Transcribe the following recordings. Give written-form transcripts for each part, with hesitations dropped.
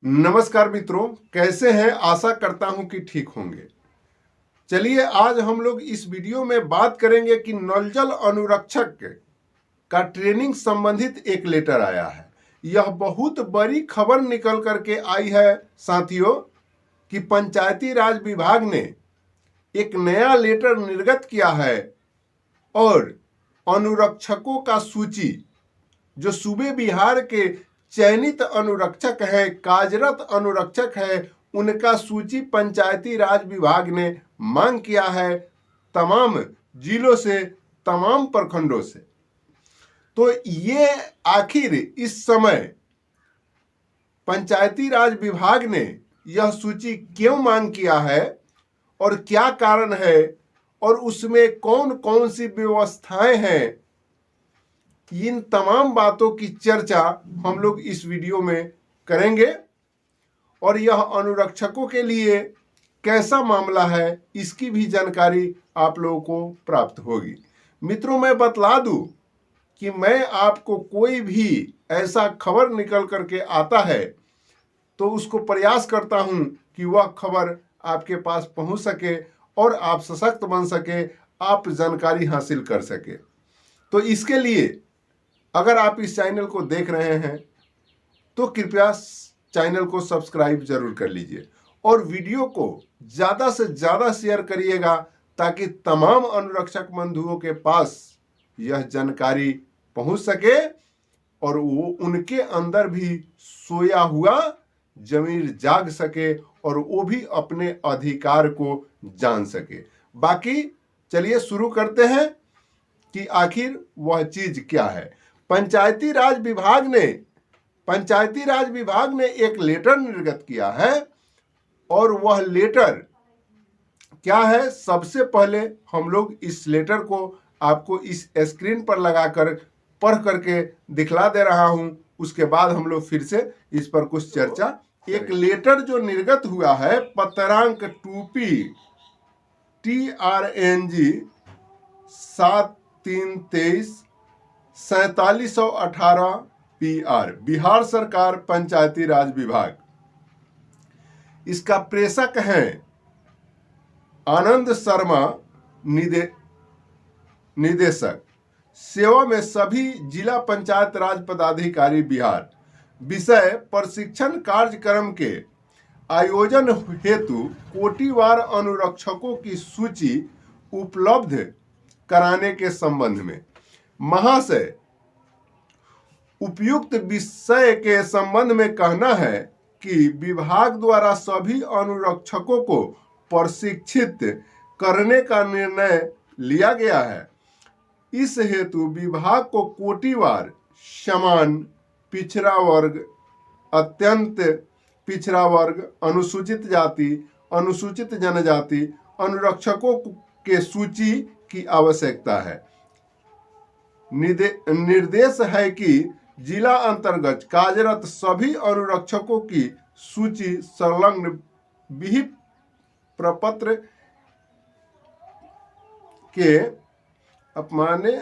नमस्कार मित्रों, कैसे हैं? आशा करता हूं कि ठीक होंगे। चलिए आज हम लोग इस वीडियो में बात करेंगे कि नलजल अनुरक्षक का ट्रेनिंग संबंधित एक लेटर आया है। यह बहुत बड़ी खबर निकल करके आई है साथियों कि पंचायती राज विभाग ने एक नया लेटर निर्गत किया है और अनुरक्षकों का सूची जो सूबे बिहार के चयनित अनुरक्षक है, कार्यरत अनुरक्षक है, उनका सूची पंचायती राज विभाग ने मांग किया है तमाम जिलों से, तमाम प्रखंडों से। तो ये आखिर इस समय पंचायती राज विभाग ने यह सूची क्यों मांग किया है और क्या कारण है और उसमें कौन कौन सी व्यवस्थाएं हैं, इन तमाम बातों की चर्चा हम लोग इस वीडियो में करेंगे और यह अनुरक्षकों के लिए कैसा मामला है इसकी भी जानकारी आप लोगों को प्राप्त होगी। मित्रों, मैं बतला दूं कि मैं आपको कोई भी ऐसा खबर निकल करके आता है तो उसको प्रयास करता हूं कि वह खबर आपके पास पहुंच सके और आप सशक्त बन सके, आप जानकारी हासिल कर सके। तो इसके लिए अगर आप इस चैनल को देख रहे हैं तो कृपया चैनल को सब्सक्राइब जरूर कर लीजिए और वीडियो को ज़्यादा से ज़्यादा शेयर करिएगा ताकि तमाम अनुरक्षक बंधुओं के पास यह जानकारी पहुंच सके और वो उनके अंदर भी सोया हुआ जमीर जाग सके और वो भी अपने अधिकार को जान सके। बाकी चलिए शुरू करते हैं कि आखिर वह चीज क्या है। पंचायती राज विभाग ने एक लेटर निर्गत किया है और वह लेटर क्या है, सबसे पहले हम लोग इस लेटर को आपको इस स्क्रीन पर लगाकर पढ़ करके दिखला दे रहा हूं। उसके बाद हम लोग फिर से इस पर कुछ चर्चा। एक लेटर जो निर्गत हुआ है पत्रांक 2P TRNG 7/3/23 4718 PR, बिहार सरकार पंचायती राज विभाग। इसका प्रेषक हैं आनंद शर्मा, निदेशक, सेवा में सभी जिला पंचायत राज पदाधिकारी बिहार। विषय प्रशिक्षण कार्यक्रम के आयोजन हेतु कोटिवार अनुरक्षकों की सूची उपलब्ध कराने के संबंध में। महाशय, उपयुक्त विषय के संबंध में कहना है कि विभाग द्वारा सभी अनुरक्षकों को प्रशिक्षित करने का निर्णय लिया गया है। इस हेतु विभाग को कोटिवार, समान, पिछड़ा वर्ग, अत्यंत पिछड़ा वर्ग, अनुसूचित जाति, अनुसूचित जनजाति अनुरक्षकों के सूची की आवश्यकता है। निर्देश है कि जिला अंतर्गत कार्यरत सभी अनुरक्षकों की सूची संलग्न विहित प्रपत्र के अपमाने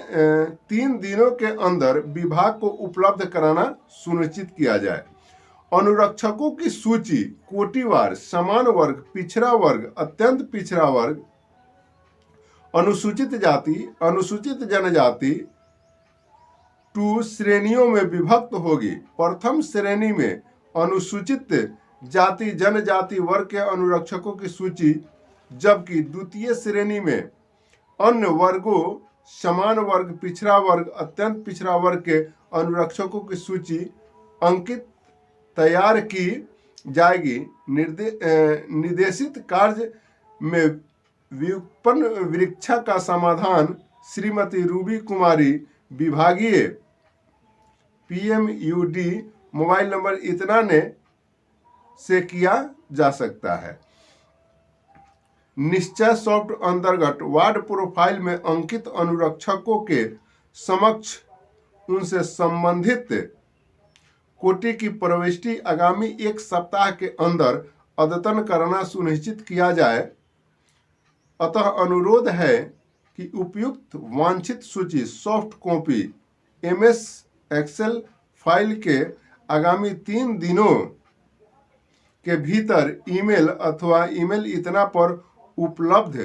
3 दिनों के अंदर विभाग को उपलब्ध कराना सुनिश्चित किया जाए। अनुरक्षकों की सूची कोटिवार, समान वर्ग, पिछड़ा वर्ग, अत्यंत पिछड़ा वर्ग, अनुसूचित जाति, अनुसूचित जनजाति 2 श्रेणियों में विभक्त होगी। प्रथम श्रेणी में अनुसूचित जाति जनजाति वर्ग के अनुरक्षकों की सूची, जबकि द्वितीय श्रेणी में अन्य वर्गों, समान वर्ग, पिछड़ा वर्ग, अत्यंत पिछड़ा वर्ग के अनुरक्षकों की सूची अंकित तैयार की जाएगी। निर्देशित कार्य में व्युत्पन्न वृक्षा का समाधान श्रीमती रूबी कुमारी, विभागीय PMUD मोबाइल नंबर इतना ने से किया जा सकता है। निश्चय सॉफ्ट अंतर्गत वार्ड प्रोफाइल में अंकित अनुरक्षकों के समक्ष उनसे संबंधित कोटि की प्रविष्टि आगामी 1 सप्ताह के अंदर अद्यतन करना सुनिश्चित किया जाए। अतः अनुरोध है कि उपयुक्त वांछित सूची soft copy MS excel file के आगामी 3 दिनों के भीतर ईमेल अथवा ईमेल इतना पर उपलब्ध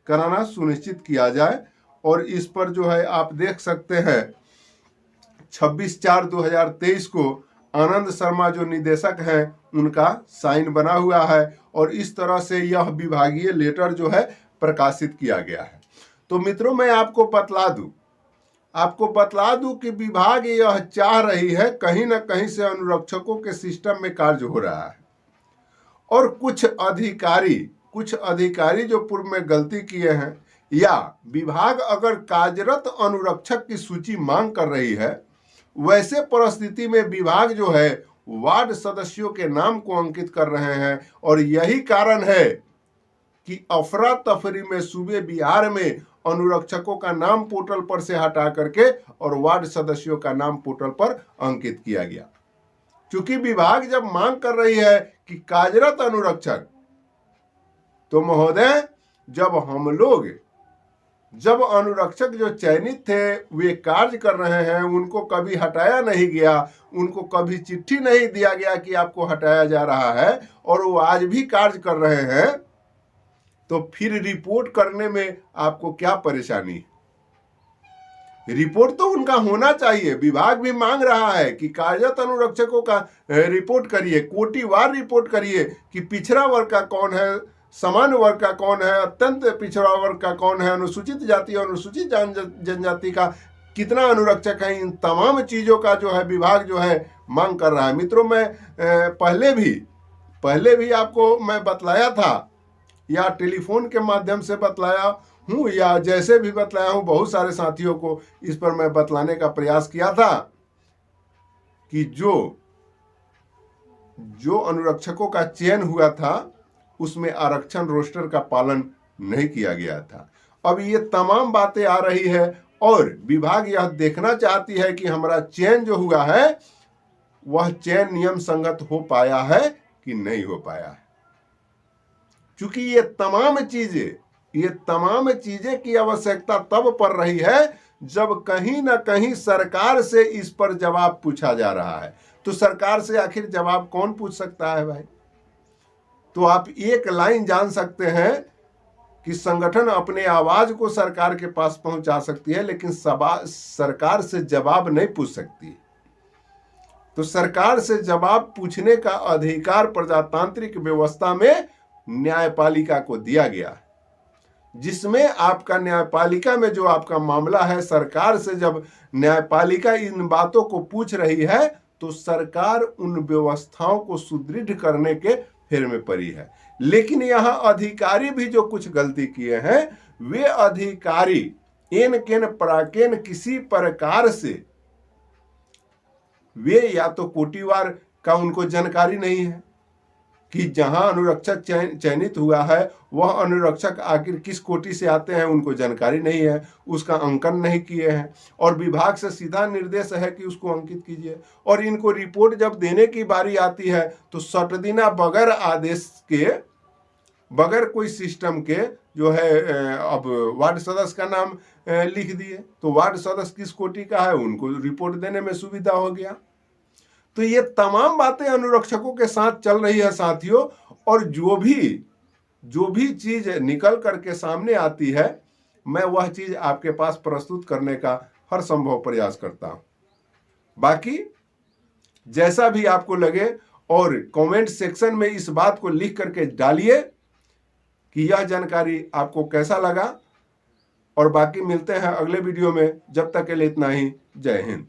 कराना सुनिश्चित किया जाए। और इस पर जो है आप देख सकते हैं 26/4/2023 को आनंद शर्मा जो निदेशक हैं उनका साइन बना हुआ है और इस तरह से यह विभागीय लेटर जो है प्रकाशित किया गया है। तो मित्रों, मैं आपको बतला दूं कि विभाग यह चाह रही है कहीं ना कहीं से अनुरक्षकों के सिस्टम में कार्य हो रहा है और कुछ अधिकारी जो पूर्व में गलती किए हैं या विभाग अगर कार्यरत अनुरक्षक की सूची मांग कर रही है, वैसे परिस्थिति में विभाग जो है वार्ड सदस्यों के नाम को अंकित कर रहे हैं और यही कारण है कि अफरा तफरी में सूबे बिहार में अनुरक्षकों का नाम पोर्टल पर से हटा करके और वार्ड सदस्यों का नाम पोर्टल पर अंकित किया गया। क्योंकि विभाग जब मांग कर रही है कि कार्यरत अनुरक्षक, तो महोदय जब अनुरक्षक जो चयनित थे वे कार्य कर रहे हैं, उनको कभी हटाया नहीं गया, उनको कभी चिट्ठी नहीं दिया गया कि आपको हटाया जा रहा है और वो आज भी कार्य कर रहे हैं, तो फिर रिपोर्ट करने में आपको क्या परेशानी है? रिपोर्ट तो उनका होना चाहिए। विभाग भी मांग रहा है कि कार्यरत अनुरक्षकों का रिपोर्ट करिए, कोटिवार रिपोर्ट करिए कि पिछड़ा वर्ग का कौन है, सामान्य वर्ग का कौन है, अत्यंत पिछड़ा वर्ग का कौन है, अनुसूचित जाति और अनुसूचित जनजाति का कितना अनुरक्षक है। इन तमाम चीजों का जो है विभाग जो है मांग कर रहा है। मित्रों, मैं पहले भी आपको मैं बतलाया था या टेलीफोन के माध्यम से बतलाया हूं या जैसे भी बतलाया हूं, बहुत सारे साथियों को इस पर मैं बतलाने का प्रयास किया था कि जो अनुरक्षकों का चयन हुआ था उसमें आरक्षण रोस्टर का पालन नहीं किया गया था। अब ये तमाम बातें आ रही है और विभाग यह देखना चाहती है कि हमारा चयन जो हुआ है वह चयन नियम संगत हो पाया है कि नहीं हो पाया है। क्योंकि ये तमाम चीजें की आवश्यकता तब पड़ रही है जब कहीं ना कहीं सरकार से इस पर जवाब पूछा जा रहा है। तो सरकार से आखिर जवाब कौन पूछ सकता है भाई? तो आप एक लाइन जान सकते हैं कि संगठन अपने आवाज को सरकार के पास पहुंचा सकती है, लेकिन सरकार से जवाब नहीं पूछ सकती। तो सरकार से जवाब पूछने का अधिकार प्रजातांत्रिक व्यवस्था में न्यायपालिका को दिया गया, जिसमें आपका न्यायपालिका में जो आपका मामला है, सरकार से जब न्यायपालिका इन बातों को पूछ रही है तो सरकार उन व्यवस्थाओं को सुदृढ़ करने के फेर में पड़ी है। लेकिन यहां अधिकारी भी जो कुछ गलती किए हैं, वे अधिकारी एन केन पराकेन किसी प्रकार से वे या तो कोटिवार का उनको जानकारी नहीं है कि जहां अनुरक्षक चयनित हुआ है वह अनुरक्षक आखिर किस कोटि से आते हैं, उनको जानकारी नहीं है, उसका अंकन नहीं किए हैं और विभाग से सीधा निर्देश है कि उसको अंकित कीजिए। और इनको रिपोर्ट जब देने की बारी आती है तो सटदिना बगैर आदेश के, बगैर कोई सिस्टम के जो है अब वार्ड सदस्य का नाम लिख दिए। तो वार्ड सदस्य किस कोटि का है, उनको रिपोर्ट देने में सुविधा हो गया। तो ये तमाम बातें अनुरक्षकों के साथ चल रही है साथियों। और जो भी चीज निकल करके सामने आती है, मैं वह चीज आपके पास प्रस्तुत करने का हर संभव प्रयास करता हूं। बाकी जैसा भी आपको लगे, और कमेंट सेक्शन में इस बात को लिख करके डालिए कि यह जानकारी आपको कैसा लगा। और बाकी मिलते हैं अगले वीडियो में, जब तक के लिए इतना ही। जय हिंद।